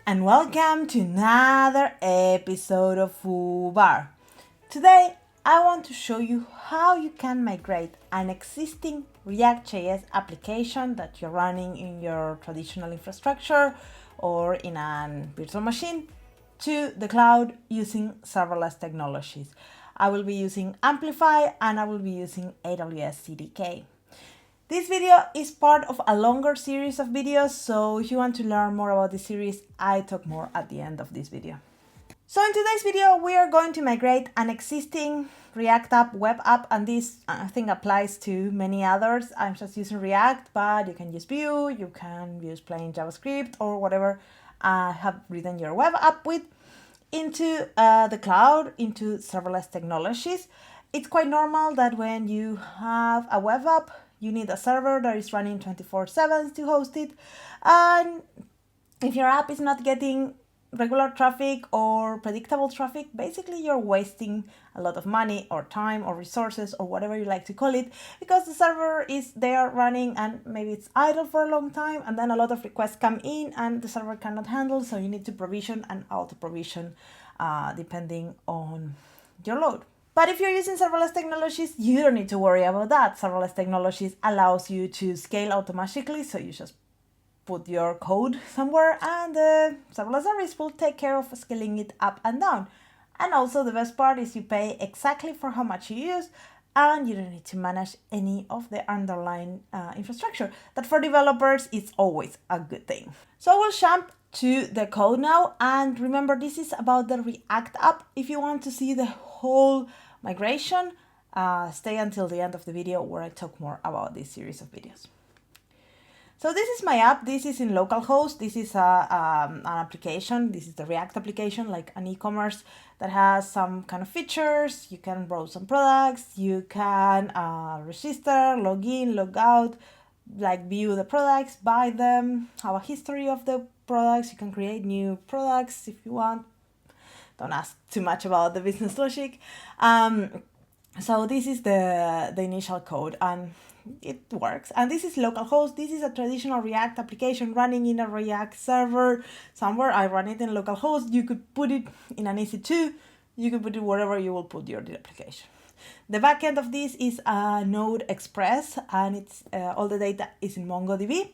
and welcome to another episode of FooBar. Today I want to show you how you can migrate an existing ReactJS application that you're running in your traditional infrastructure or in a virtual machine to the cloud using serverless technologies. I will be using Amplify and I will be using AWS CDK. This video is part of a longer series of videos, so if you want to learn more about this series, I talk more at the end of this video. So in today's video, we are going to migrate an existing React app, web app, and this I think applies to many others. I'm just using React, but you can use Vue, you can use plain JavaScript or whatever have written your web app with, into the cloud, into serverless technologies. It's quite normal that when you have a web app, you need a server that is running 24/7 to host it. And if your app is not getting regular traffic or predictable traffic, basically you're wasting a lot of money or time or resources or whatever you like to call it, because the server is there running and maybe it's idle for a long time, and then a lot of requests come in and the server cannot handle, so you need to provision and auto provision depending on your load. But if you're using serverless technologies, you don't need to worry about that. Serverless technologies allows you to scale automatically, so you just put your code somewhere and the serverless service will take care of scaling it up and down. And also the best part is you pay exactly for how much you use, and you don't need to manage any of the underlying infrastructure. That for developers is always a good thing. So we'll jump to the code now, and remember, this is about the React app. If you want to see the whole migration, stay until the end of the video where I talk more about this series of videos. So this is my app. This is in localhost. This is an application. This is the React application, like an e-commerce that has some kind of features. You can browse some products. You can register, log in, log out, like view the products, buy them, have a history of the products. You can create new products if you want. Don't ask too much about the business logic. So this is the initial code, and it works. And this is localhost. This is a traditional React application running in a React server somewhere. I run it in localhost. You could put it in an EC2. You could put it wherever you will put your application. The backend of this is a Node Express, and it's all the data is in MongoDB.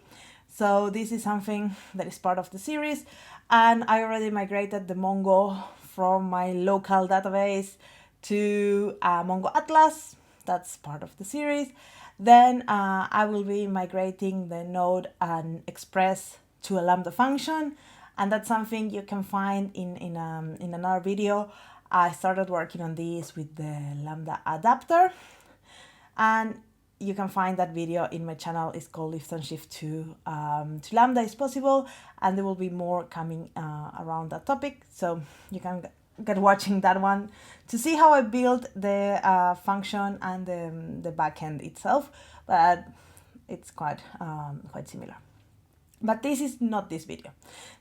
So this is something that is part of the series, and I already migrated the Mongo from my local database to Mongo Atlas. That's part of the series. Then I will be migrating the Node and Express to a Lambda function, and that's something you can find in another video. I started working on this with the Lambda adapter, and you can find that video in my channel. It's called Lift and Shift to Lambda is possible, and there will be more coming around that topic. So you can get watching that one to see how I built the function and the backend itself, but it's quite similar. But this is not this video.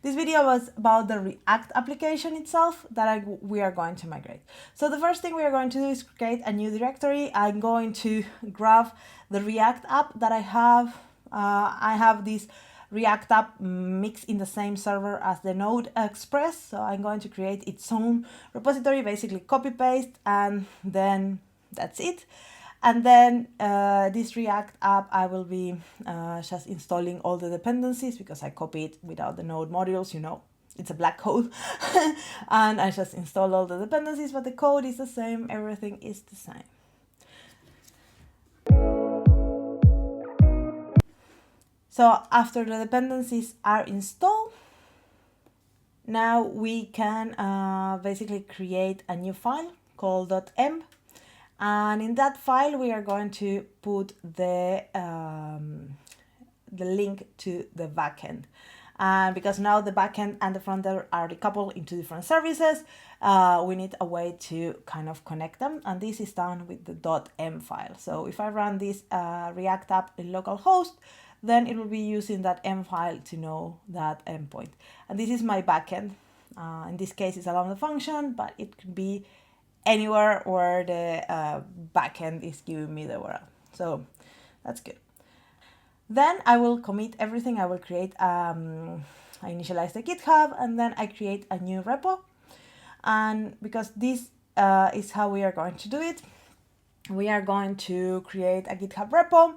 This video was about the React application itself that we are going to migrate. So the first thing we are going to do is create a new directory. I'm going to grab the React app that I have. I have this React app mixed in the same server as the Node Express. So I'm going to create its own repository, basically copy paste, and then that's it. And then this React app, I will be just installing all the dependencies because I copied without the Node modules, you know, it's a black code. And I just install all the dependencies, but the code is the same, everything is the same. So after the dependencies are installed, now we can basically create a new file called .env. And in that file, we are going to put the link to the backend. And because now the backend and the frontend are decoupled into different services, we need a way to kind of connect them. And this is done with the .env file. So if I run this React app in localhost, then it will be using that env file to know that endpoint. And this is my backend. In this case, it's a Lambda function, but it could be anywhere where the backend is giving me the URL. So that's good. Then I will commit everything. I will create I initialize the GitHub, and then I create a new repo. And because this is how we are going to do it, we are going to create a GitHub repo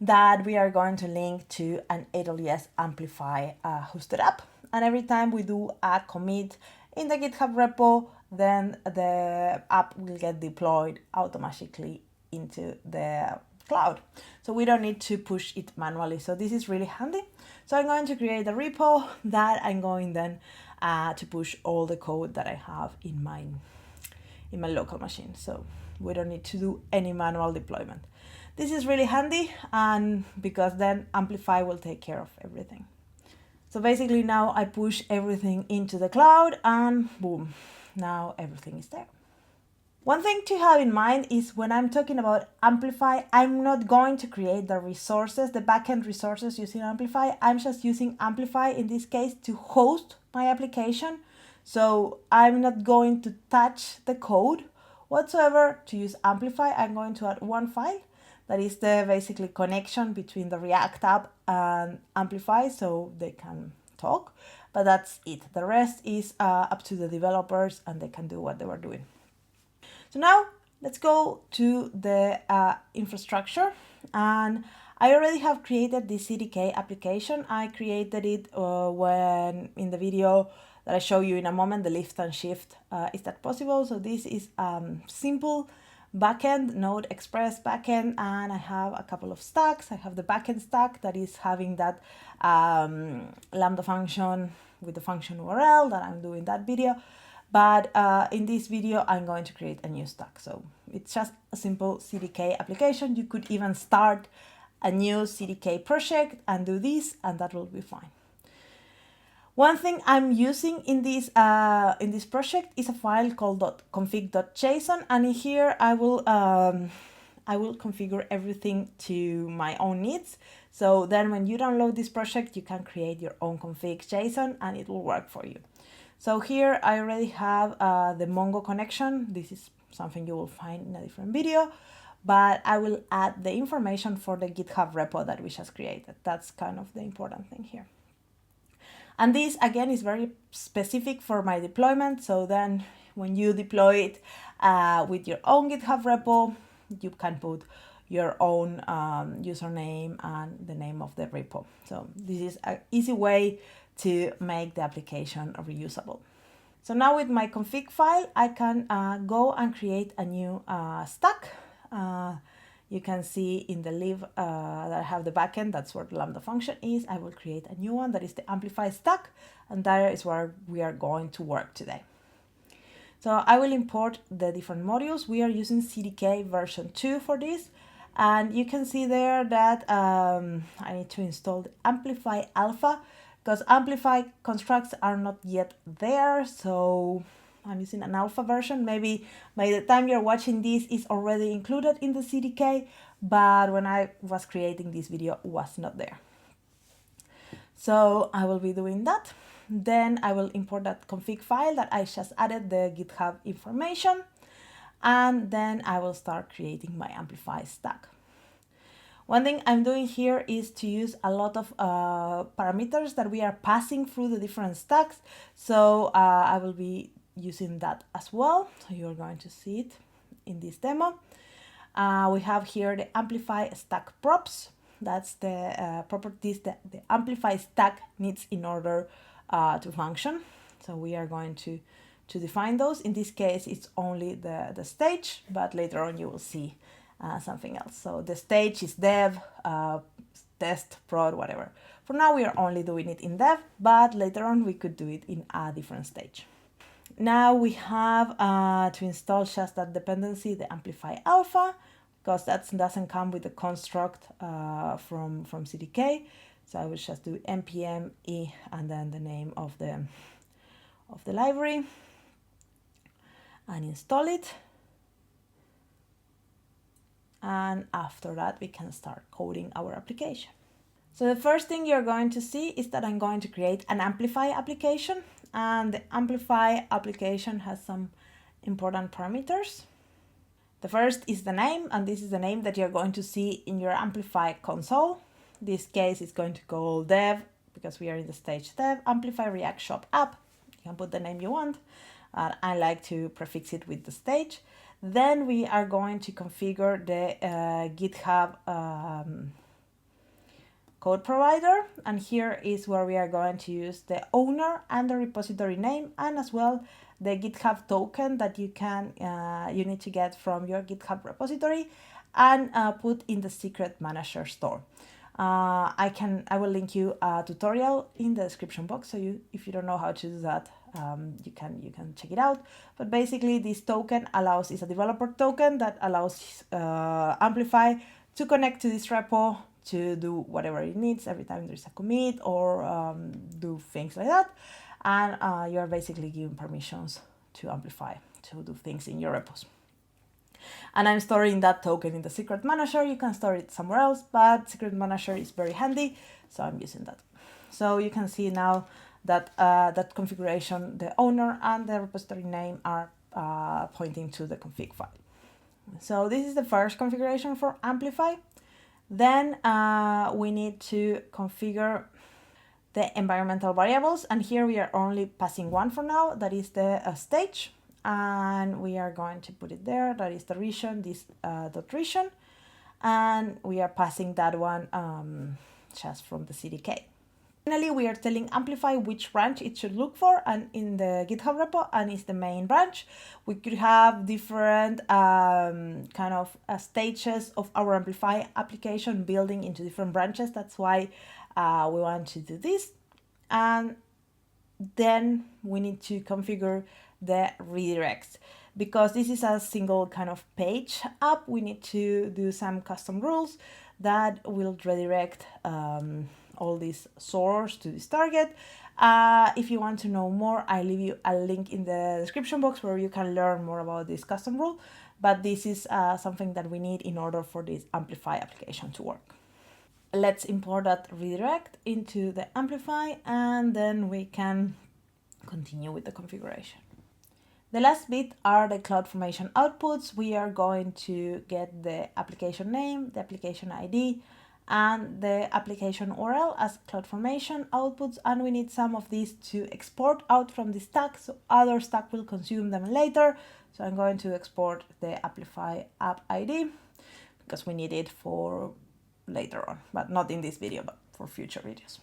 that we are going to link to an AWS Amplify hosted app. And every time we do a commit in the GitHub repo, then the app will get deployed automatically into the cloud. So we don't need to push it manually. So this is really handy. So I'm going to create a repo that I'm going then to push all the code that I have in my local machine. So we don't need to do any manual deployment. This is really handy, and because then Amplify will take care of everything. So basically now I push everything into the cloud and boom, now everything is there. One thing to have in mind is when I'm talking about Amplify, I'm not going to create the resources, the backend resources using Amplify. I'm just using Amplify in this case to host my application. So I'm not going to touch the code whatsoever to use Amplify. I'm going to add one file that is the basically connection between the React app and Amplify so they can talk, but that's it. The rest is up to the developers and they can do what they were doing. So now let's go to the infrastructure, and I already have created the CDK application. I created it when in the video that I show you in a moment, the lift and shift, is that possible? So this is simple backend, Node Express backend, and I have a couple of stacks. I have the backend stack that is having that Lambda function with the function URL that I'm doing that video. But in this video, I'm going to create a new stack. So it's just a simple CDK application. You could even start a new CDK project and do this, and that will be fine. One thing I'm using in this project is a file called .config.json, and in here I will configure everything to my own needs. So then when you download this project, you can create your own config.json and it will work for you. So here I already have the Mongo connection. This is something you will find in a different video, but I will add the information for the GitHub repo that we just created. That's kind of the important thing here. And this again is very specific for my deployment. So then when you deploy it with your own GitHub repo, you can put your own username and the name of the repo. So this is an easy way to make the application reusable. So now with my config file, I can go and create a new stack. You can see in the lib that I have the backend, that's where the Lambda function is. I will create a new one that is the Amplify stack, and that is where we are going to work today. So I will import the different modules. We are using CDK version 2 for this, and you can see there that I need to install the Amplify Alpha because Amplify constructs are not yet there, so I'm using an alpha version. Maybe by the time you're watching this, it's already included in the CDK, but when I was creating this video, it was not there. So I will be doing that. Then I will import that config file that I just added the GitHub information, and then I will start creating my Amplify stack. One thing I'm doing here is to use a lot of parameters that we are passing through the different stacks. So I will be using that as well. So you're going to see it in this demo. We have here the Amplify stack props. That's the properties that the Amplify stack needs in order to function. So we are going to define those. In this case, it's only the stage, but later on you will see something else. So the stage is dev, test, prod, whatever. For now, we are only doing it in dev, but later on we could do it in a different stage. Now we have to install just that dependency, the Amplify Alpha, because that doesn't come with the construct from CDK. So I will just do npm e and then the name of the library and install it. And after that, we can start coding our application. So the first thing you're going to see is that I'm going to create an Amplify application, and the Amplify application has some important parameters. The first is the name, and this is the name that you're going to see in your Amplify console. In this case, it's going to call dev because we are in the stage dev, Amplify React Shop app. You can put the name you want. I like to prefix it with the stage. Then we are going to configure the GitHub code provider, and here is where we are going to use the owner and the repository name, and as well the GitHub token that you need to get from your GitHub repository and put in the secret manager store. I will link you a tutorial in the description box, so if you don't know how to do that, you can check it out. But basically this token is a developer token that allows Amplify to connect to this repo to do whatever it needs every time there's a commit or do things like that. And you're basically giving permissions to Amplify to do things in your repos. And I'm storing that token in the secret manager. You can store it somewhere else, but secret manager is very handy, so I'm using that. So you can see now that that configuration, the owner and the repository name are pointing to the config file. So this is the first configuration for Amplify. Then we need to configure the environmental variables, and here we are only passing one for now, that is the stage, and we are going to put it there. That is the region, this dot region, and we are passing that one just from the CDK. Finally, we are telling Amplify which branch it should look for, and in the GitHub repo, and it's the main branch. We could have different kind of stages of our Amplify application building into different branches. That's why we want to do this. And then we need to configure the redirects. Because this is a single kind of page app, we need to do some custom rules that will redirect all these source to this target. If you want to know more, I leave you a link in the description box where you can learn more about this custom rule. But this is something that we need in order for this Amplify application to work. Let's import that redirect into the Amplify, and then we can continue with the configuration. The last bit are the CloudFormation outputs. We are going to get the application name, the application ID, and the application URL as CloudFormation outputs, and we need some of these to export out from the stack, so other stack will consume them later. So I'm going to export the Amplify app ID because we need it for later on, but not in this video, but for future videos.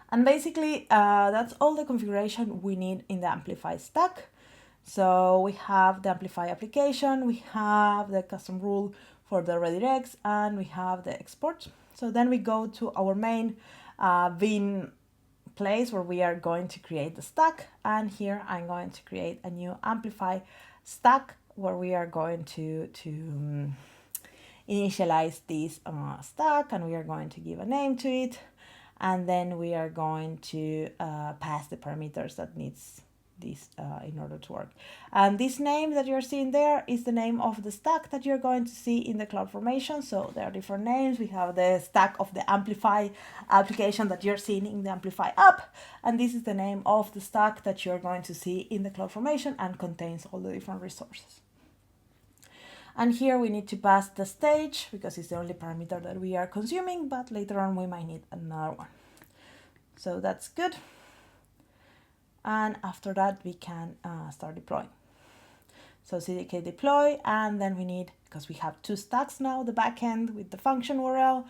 And basically, that's all the configuration we need in the Amplify stack. So we have the Amplify application, we have the custom rule for the redirects, and we have the export. So then we go to our main Vim place where we are going to create the stack. And here I'm going to create a new Amplify stack where we are going to initialize this stack, and we are going to give a name to it. And then we are going to pass the parameters that needs this in order to work. And this name that you're seeing there is the name of the stack that you're going to see in the CloudFormation. So there are different names. We have the stack of the Amplify application that you're seeing in the Amplify app. And this is the name of the stack that you're going to see in the CloudFormation and contains all the different resources. And here we need to pass the stage because it's the only parameter that we are consuming, but later on we might need another one. So that's good. And after that we can start deploying. So CDK deploy, and then we need, because we have two stacks now, the backend with the function URL,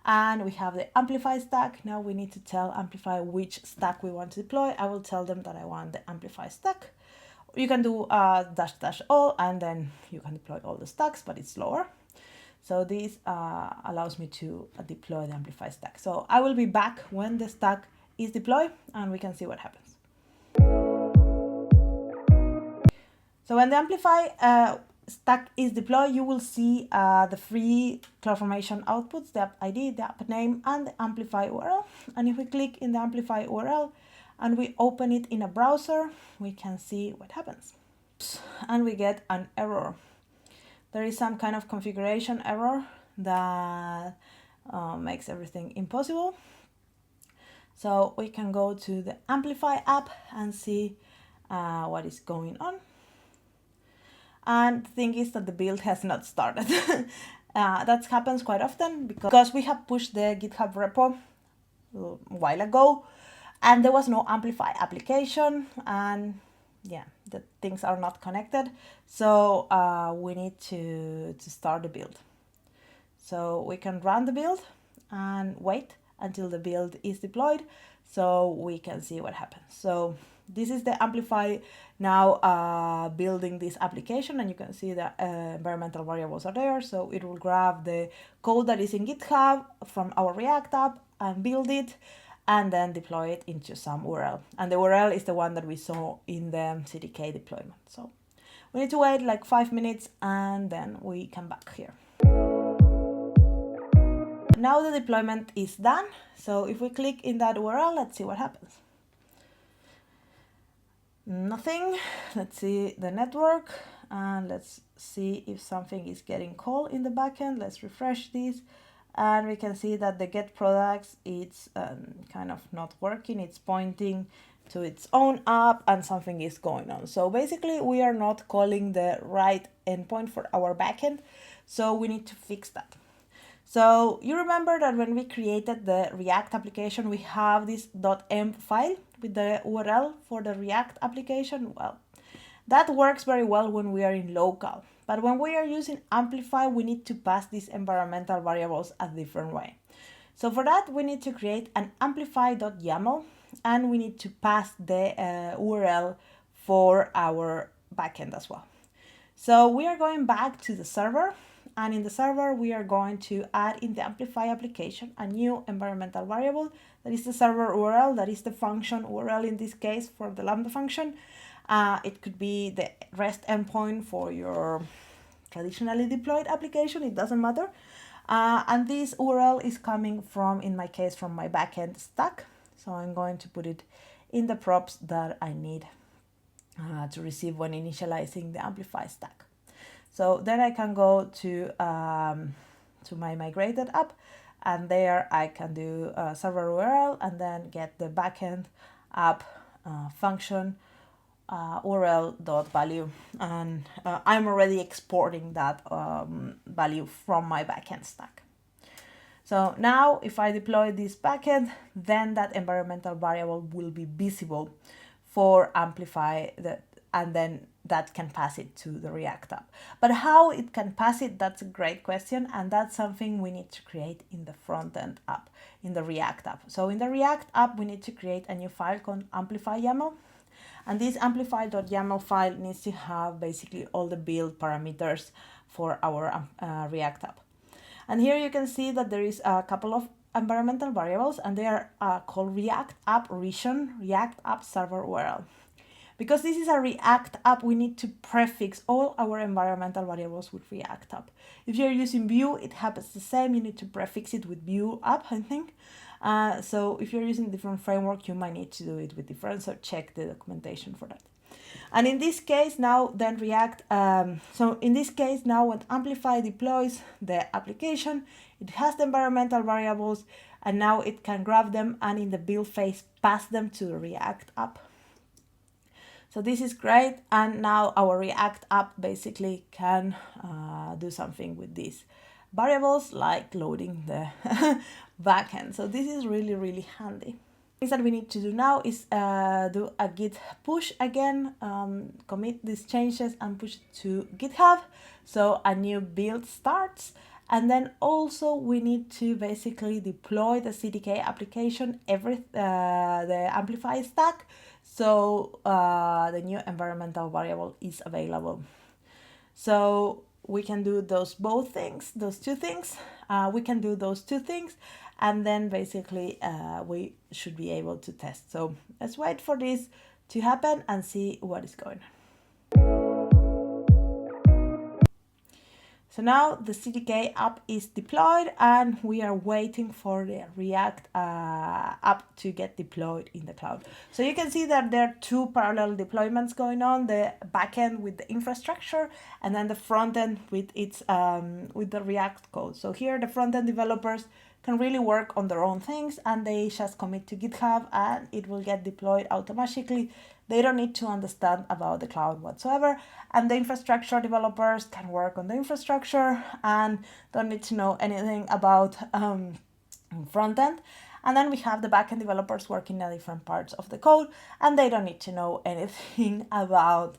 and we have the Amplify stack. Now we need to tell Amplify which stack we want to deploy. I will tell them that I want the Amplify stack. You can do --all, and then you can deploy all the stacks, but it's slower. So this allows me to deploy the Amplify stack. So I will be back when the stack is deployed, and we can see what happens. So when the Amplify stack is deployed, you will see the three CloudFormation outputs, the app ID, the app name, and the Amplify URL. And if we click in the Amplify URL, and we open it in a browser, we can see what happens. And we get an error. There is some kind of configuration error that makes everything impossible. So we can go to the Amplify app and see what is going on. And the thing is that the build has not started. That happens quite often because we have pushed the GitHub repo while ago, and there was no Amplify application, and yeah, the things are not connected. So we need to start the build. So we can run the build and wait until the build is deployed so we can see what happens. So this is the Amplify now building this application, and you can see the environmental variables are there. So it will grab the code that is in GitHub from our React app and build it and then deploy it into some URL. And the URL is the one that we saw in the CDK deployment. So we need to wait like 5 minutes and then we come back here. Now the deployment is done. So if we click in that URL, let's see what happens. Nothing. Let's see the network and let's see if something is getting called in the backend. Let's refresh this and we can see that the get products, it's kind of not working. It's pointing to its own app and something is going on. So basically we are not calling the right endpoint for our backend. So we need to fix that. So you remember that when we created the React application, we have this .env file with the URL for the React application. Well, that works very well when we are in local. But when we are using Amplify, we need to pass these environmental variables a different way. So for that, we need to create an amplify.yaml and we need to pass the URL for our backend as well. So we are going back to the server. And in the server, we are going to add in the Amplify application a new environmental variable. That is the server URL. That is the function URL in this case for the Lambda function. It could be the REST endpoint for your traditionally deployed application. It doesn't matter. And this URL is coming from, in my case, from my backend stack. So I'm going to put it in the props that I need to receive when initializing the Amplify stack. So then I can go to my migrated app, and there I can do a server URL and then get the backend app function URL.value, and I'm already exporting that value from my backend stack. So now if I deploy this backend, then that environmental variable will be visible for Amplify, and then that can pass it to the React app. But how it can pass it, that's a great question, and that's something we need to create in the frontend app, in the React app. So in the React app, we need to create a new file called amplify.yaml, and this amplify.yaml file needs to have basically all the build parameters for our React app. And here you can see that there is a couple of environmental variables, and they are called React app region, React app server URL. Because this is a React app, we need to prefix all our environmental variables with React app. If you're using Vue, it happens the same. You need to prefix it with Vue app, I think. So if you're using different framework, you might need to do it with different, so check the documentation for that. And in this case now, then so in this case now when Amplify deploys the application, it has the environmental variables, and now it can grab them and in the build phase pass them to the React app. So this is great, and now our React app basically can do something with these variables, like loading the backend. So this is really, really handy. Things that we need to do now is do a git push again, commit these changes and push it to GitHub. So a new build starts. And then also we need to basically deploy the CDK application, the Amplify stack. So the new environmental variable is available. So we can do those two things. We can do those two things, and then basically we should be able to test. So let's wait for this to happen and see what is going on. So now the CDK app is deployed, and we are waiting for the React app to get deployed in the cloud. So you can see that there are two parallel deployments going on: the backend with the infrastructure, and then the frontend with its with the React code. So here the frontend developers can really work on their own things, and they just commit to GitHub, and it will get deployed automatically. They don't need to understand about the cloud whatsoever, and the infrastructure developers can work on the infrastructure and don't need to know anything about frontend. And then we have the backend developers working on different parts of the code, and they don't need to know anything about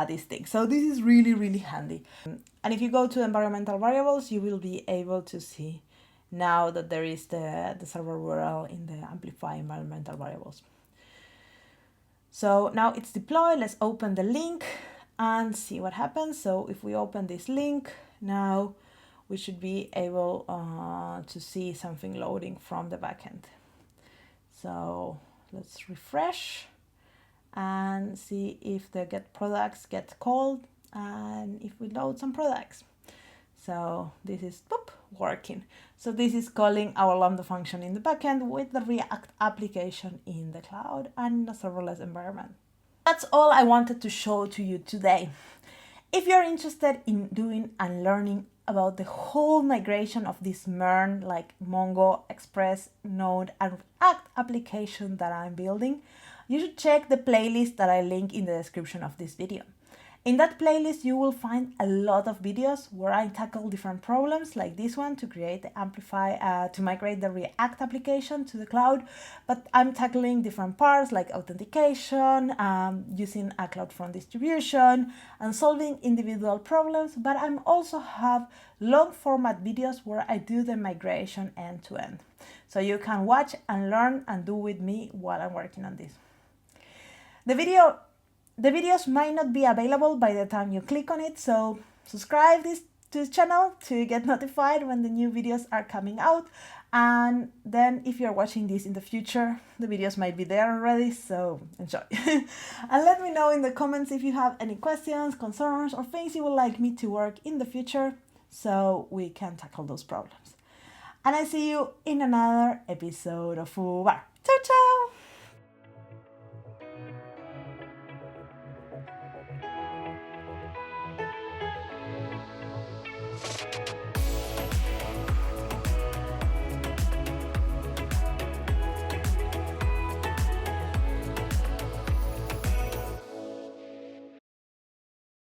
these things. So this is really, really handy. And if you go to environmental variables, you will be able to see now that there is the server URL in the Amplify environmental variables. So now it's deployed. Let's open the link and see what happens. So if we open this link, now we should be able to see something loading from the backend. So let's refresh and see if the get products get called and if we load some products. So this is working. So this is calling our Lambda function in the backend with the React application in the cloud and in a serverless environment. That's all I wanted to show to you today. If you're interested in doing and learning about the whole migration of this MERN like Mongo, Express, Node, and React application that I'm building, you should check the playlist that I link in the description of this video. In that playlist, you will find a lot of videos where I tackle different problems like this one to create the Amplify, to migrate the React application to the cloud. But I'm tackling different parts like authentication, using a CloudFront distribution, and solving individual problems. But I also have long format videos where I do the migration end to end. So you can watch and learn and do with me while I'm working on this. The videos might not be available by the time you click on it, so subscribe to this channel to get notified when the new videos are coming out. And then if you're watching this in the future, the videos might be there already, so enjoy. And let me know in the comments if you have any questions, concerns, or things you would like me to work in the future so we can tackle those problems. And I see you in another episode of FooBar. Ciao, ciao!